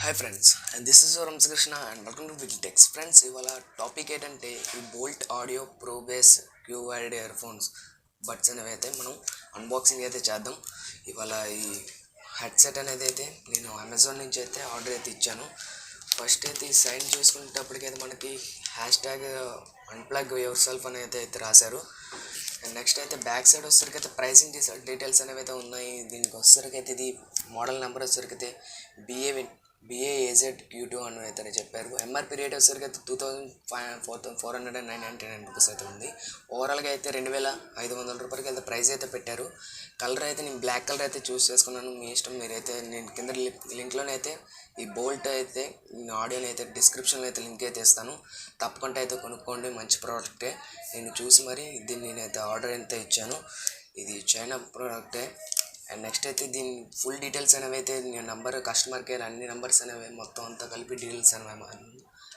Hi friends and this is Vamsi Krishna and welcome to Weekly Techs. Friends ఇవాళ topic ఏంటంటే ఈ Boult audio pro bass క్యూవైడ్ earphones buds అనేవి అయితే మనం అన్బాక్సింగ్ అయితే చేద్దాం. ఇవాళ ఈ హెడ్సెట్ అనేది అయితే నేను అమెజాన్ నుంచి అయితే ఆర్డర్ అయితే ఇచ్చాను. ఫస్ట్ అయితే ఈ సైన్ చూసుకునేటప్పటికైతే మనకి hash tag unplug your self అనేది అయితే రాశారు. అండ్ నెక్స్ట్ అయితే బ్యాక్ సైడ్ వచ్చేసరికి అయితే ప్రైసింగ్ డీటెయిల్స్ అనేవి అయితే ఉన్నాయి. దీనికి వచ్చేసరికి అయితే ఇది మోడల్ నెంబర్ వచ్చేసరికి అయితే BAAZ Q2 అని అయితే చెప్పారు. ఎంఆర్పి రేట్ వచ్చేసరికి అయితే 25,499 రూపీస్ అయితే ఉంది. ఓవరాల్గా అయితే 2,500 రూపాయలకి అయితే ప్రైస్ అయితే పెట్టారు. కలర్ అయితే నేను బ్లాక్ కలర్ అయితే చూస్ చేసుకున్నాను. మీ ఇష్టం, మీరైతే నేను కింద లింక్లోనే అయితే ఈ బోల్ట్ అయితే ఆడియోని అయితే డిస్క్రిప్షన్లో అయితే లింక్ అయితే ఇస్తాను. తప్పకుండా అయితే కొనుక్కోండి, మంచి ప్రోడక్టే. నేను చూసి మరి దీన్ని నేనైతే ఆర్డర్ అయితే ఇచ్చాను. ఇది చైనా ప్రోడక్టే. అండ్ నెక్స్ట్ అయితే దీని ఫుల్ డీటెయిల్స్ అనేవి అయితే నంబర్ కస్టమర్ కేర్ అన్ని నెంబర్స్ అనేవి మొత్తం అంతా కలిపి డీటెయిల్స్ అనేవి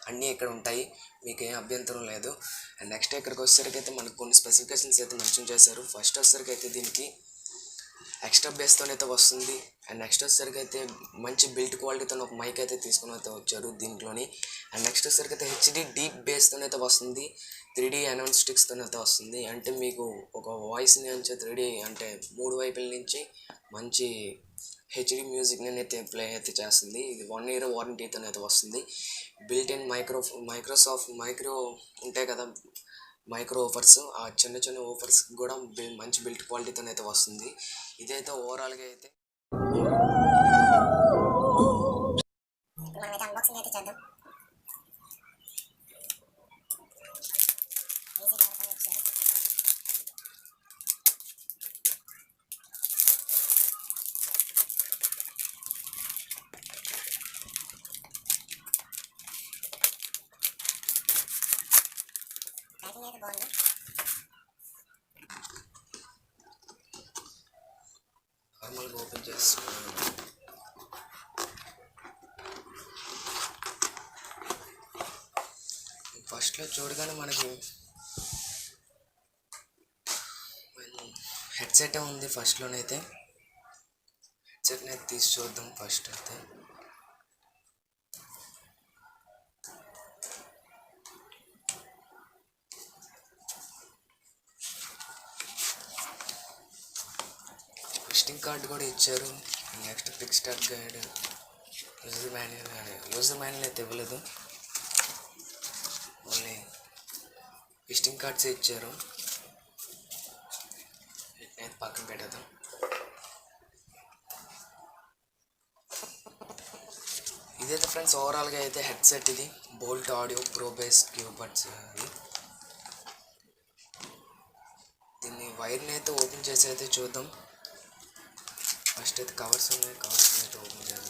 అన్నీ ఇక్కడ ఉంటాయి, మీకు ఏం అభ్యంతరం లేదు. అండ్ నెక్స్ట్ ఇక్కడికి వచ్చేసరికి అయితే మనకు కొన్ని స్పెసిఫికేషన్స్ అయితే మెన్షన్ చేశారు. ఫస్ట్ వచ్చేసరికి అయితే దీనికి ఎక్స్ట్రా బేస్తోనైతే వస్తుంది. అండ్ నెక్స్ట్ వచ్చేసరికి అయితే మంచి బిల్ట్ క్వాలిటీతో ఒక మైక్ అయితే తీసుకుని అయితే వచ్చారు దీంట్లోని. అండ్ నెక్స్ట్ వచ్చేసరికి అయితే హెచ్డి డీప్ బేస్తోనైతే వస్తుంది. 3D అనౌన్స్ స్టిక్స్తోనైతే వస్తుంది. అంటే మీకు ఒక వాయిస్ని నుంచి 3D అంటే మూడు వైపుల నుంచి మంచి హెచ్డి మ్యూజిక్ని అయితే ప్లే అయితే చేస్తుంది. ఇది 1 year వారంటీతో అయితే వస్తుంది. బిల్ట్ ఇన్ మైక్రోసాఫ్ట్ మైక్రో ఉంటాయి కదా, మైక్రో ఓఫర్స్, ఆ చిన్న చిన్న ఓఫర్స్ కూడా మంచి బిల్ట్ క్వాలిటీతో అయితే వస్తుంది. ఇదైతే ఓవరాల్గా అయితే మనమైతే అన్బాక్సింగ్ అయితే చేద్దాం. ప్యాకింగ్ అయితే బాగుంది. నార్మల్గా ఓపెన్ చేసుకున్నాను. ఫస్ట్లో చూడగానే మనకి హెడ్సెట్ ఉంది. ఫస్ట్లోనైతే హెడ్సెట్ని అయితే తీసి చూద్దాం. ఫస్ట్ అయితే విజిటింగ్ కార్డు కూడా ఇచ్చారు. Next quick start guide, user manual అయితే ఇవ్వలేదు, ఓన్లీ విజిటింగ్ కార్డ్స్ ఇచ్చారు. అయితే పక్కన పెట్టేద్దాం. ఇదైతే ఫ్రెండ్స్ ఓవరాల్గా అయితే హెడ్సెట్, ఇది బోల్ట్ ఆడియో ప్రో బేస్ క్యూబడ్స్. దీన్ని వైర్ని అయితే ఓపెన్ చేసి అయితే చూద్దాం. ఫస్ట్ అయితే కవర్స్ ఉన్నాయి, కవర్స్ అయితే ఓపెన్ చేద్దాం.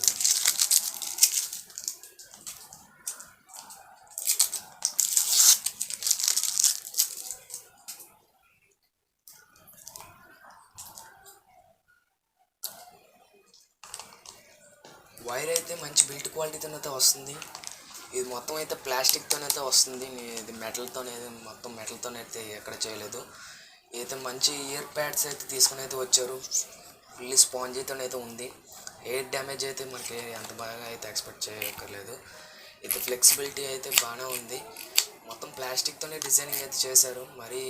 వైర్ అయితే మంచి బిల్ట్ క్వాలిటీతోనైతే వస్తుంది. ఇది మొత్తం అయితే ప్లాస్టిక్తోనైతే వస్తుంది. ఇది మెటల్తోనైతే మొత్తం మెటల్తోనైతే ఎక్కడ చేయలేదు. అయితే మంచి ఇయర్ ప్యాడ్స్ అయితే తీసుకుని అయితే వచ్చారు. ఫుల్లీ స్పాంజీతోనైతే ఉంది. ఎయిర్ డ్యామేజ్ అయితే మనకి అంత బాగా అయితే ఎక్స్పెక్ట్ చేయక్కర్లేదు. ఇది ఫ్లెక్సిబిలిటీ అయితే బాగానే ఉంది. మొత్తం ప్లాస్టిక్తోనే డిజైనింగ్ అయితే చేశారు. మరి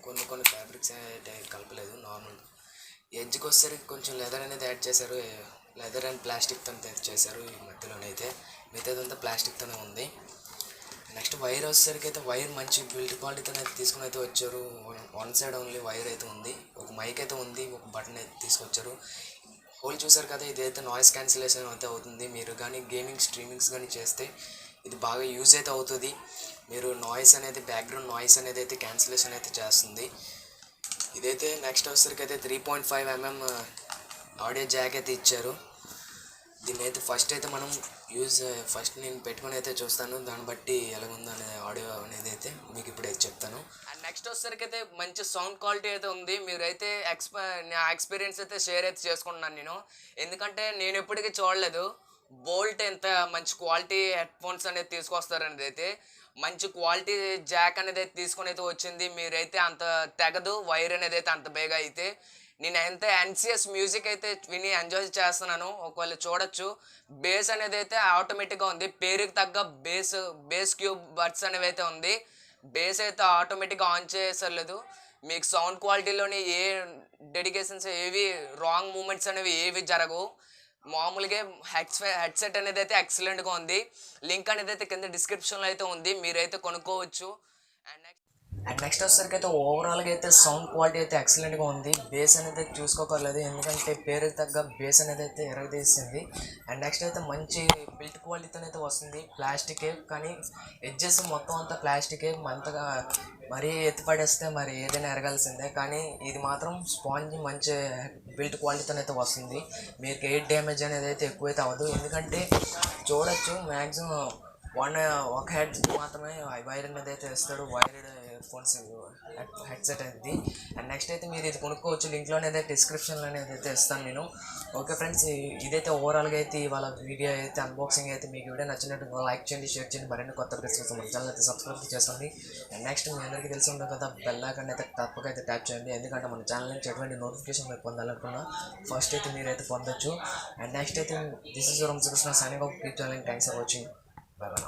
కొన్ని ఫ్యాబ్రిక్స్ అయితే కలపలేదు. నార్మల్ ఎడ్జ్కి వచ్చేసరికి కొంచెం లెదర్ అనేది యాడ్ చేశారు. లెదర్ అండ్ ప్లాస్టిక్తో చేశారు. ఈ మధ్యలోనైతే మిగతాదంతా ప్లాస్టిక్తోనే ఉంది. నెక్స్ట్ వైర్ వచ్చేసరికి అయితే వైర్ మంచి బిల్డ్ క్వాలిటీతో అయితే తీసుకుని అయితే వచ్చారు. వన్ సైడ్ ఓన్లీ వైర్ అయితే ఉంది. ఒక మైక్ అయితే ఉంది, ఒక బటన్ అయితే తీసుకొచ్చారు. హోల్ చూసారు కదా, ఇదైతే నాయిస్ క్యాన్సిలేషన్ అయితే అవుతుంది. మీరు కానీ గేమింగ్ స్ట్రీమింగ్స్ కానీ చేస్తే ఇది బాగా యూజ్ అయితే అవుతుంది. మీరు నాయిస్ అనేది బ్యాక్గ్రౌండ్ నాయిస్ అనేది అయితే క్యాన్సిలేషన్ అయితే చేస్తుంది. ఇదైతే నెక్స్ట్ వచ్చేసరికి అయితే 3.5 mm ఆడియో జాక్ అయితే ఇచ్చారు. దీన్ని అయితే ఫస్ట్ అయితే మనం ఫస్ట్ నేను పెట్టుకుని అయితే చూస్తాను. దాన్ని బట్టి ఎలాగుందో అనేది ఆడియో అనేది అయితే మీకు ఇప్పుడైతే చెప్తాను. అండ్ నెక్స్ట్ వచ్చేసరికి అయితే మంచి సౌండ్ క్వాలిటీ అయితే ఉంది. మీరైతే నా ఎక్స్పీరియన్స్ అయితే షేర్ అయితే చేసుకుంటున్నాను నేను. ఎందుకంటే నేను ఎప్పటికీ చూడలేదు బోల్ట్ ఎంత మంచి క్వాలిటీ హెడ్ ఫోన్స్ అనేది తీసుకొస్తారనేది. అయితే మంచి క్వాలిటీ జాక్ అనేది అయితే తీసుకొని అయితే వచ్చింది. మీరైతే అంత తెగదు వైర్ అనేది అయితే అంత బేగా అయితే. నేనైతే ఎన్సిఎస్ మ్యూజిక్ అయితే విని ఎంజాయ్ చేస్తున్నాను. ఒకవేళ చూడొచ్చు. బేస్ అనేది అయితే ఆటోమేటిక్గా ఉంది. పేరుకి తగ్గ బేస్ క్యూబ్ బడ్స్ అనేవి అయితే ఉంది. బేస్ అయితే ఆటోమేటిక్గా ఆన్ చేసలేదు. మీకు సౌండ్ క్వాలిటీలోని ఏ డెడికేషన్స్ ఏవి రాంగ్ మూమెంట్స్ అనేవి ఏవి జరగవు. మామూలుగా హెడ్సెట్ అనేది అయితే ఎక్సలెంట్గా ఉంది. లింక్ అనేది అయితే కింద డిస్క్రిప్షన్లో అయితే ఉంది, మీరైతే కొనుక్కోవచ్చు. అండ్ నెక్స్ట్ వచ్చేసరికి అయితే ఓవరాల్గా అయితే సౌండ్ క్వాలిటీ అయితే ఎక్సలెంట్గా ఉంది. బేస్ అనేది చూసుకోకర్లేదు, ఎందుకంటే పేరుకి తగ్గ బేస్ అనేది అయితే ఎరగదీసింది. అండ్ నెక్స్ట్ అయితే మంచి బిల్ట్ క్వాలిటీతో అయితే వస్తుంది. ప్లాస్టికే, కానీ ఎడ్జెస్ మొత్తం అంతా ప్లాస్టికే. అంతగా మరీ ఎత్తిపడేస్తే మరి ఏదైనా ఎరగాల్సిందే, కానీ ఇది మాత్రం స్పాంజ్ మంచి బిల్ట్ క్వాలిటీతో అయితే వస్తుంది. మీకు ఎయిర్ డ్యామేజ్ అనేది అయితే ఎక్కువైతే అవ్వదు, ఎందుకంటే చూడొచ్చు మ్యాక్సిమం ఒక హెడ్ మాత్రమే వైర్ అనేది అయితే ఇస్తాడు. వైర్డ్ ఫోన్స్ హెడ్సెట్ అనేది. అండ్ నెక్స్ట్ అయితే మీరు ఇది కొనుక్కోవచ్చు. లింక్లో అనేది డిస్క్రిప్షన్లో అనేది అయితే ఇస్తాను నేను. ఓకే ఫ్రెండ్స్, ఇదైతే ఓవరాల్గా అయితే ఇవాళ వీడియో అయితే అన్బాక్సింగ్ అయితే మీకు వీడియో నచ్చినట్టు లైక్ చేయండి, షేర్ చేయండి. మరిన్ని కొత్త ప్రెస్ మన ఛానల్ అయితే సబ్స్క్రైబ్ చేసుకోండి. అండ్ నెక్స్ట్ మీ అందరికీ తెలిసి ఉంటుంది కదా, బెల్ ఐకాన్ అయితే తప్పక అయితే ట్యాప్ చేయండి, ఎందుకంటే మన ఛానల్ నుంచి ఎటువంటి నోటిఫికేషన్ మీరు పొందాలనుకున్నా ఫస్ట్ అయితే మీరైతే పొందొచ్చు. అండ్ నెక్స్ట్ అయితే this is your Vamshi Krishna signing off. Keep channel. Thanks for watching. Bye by.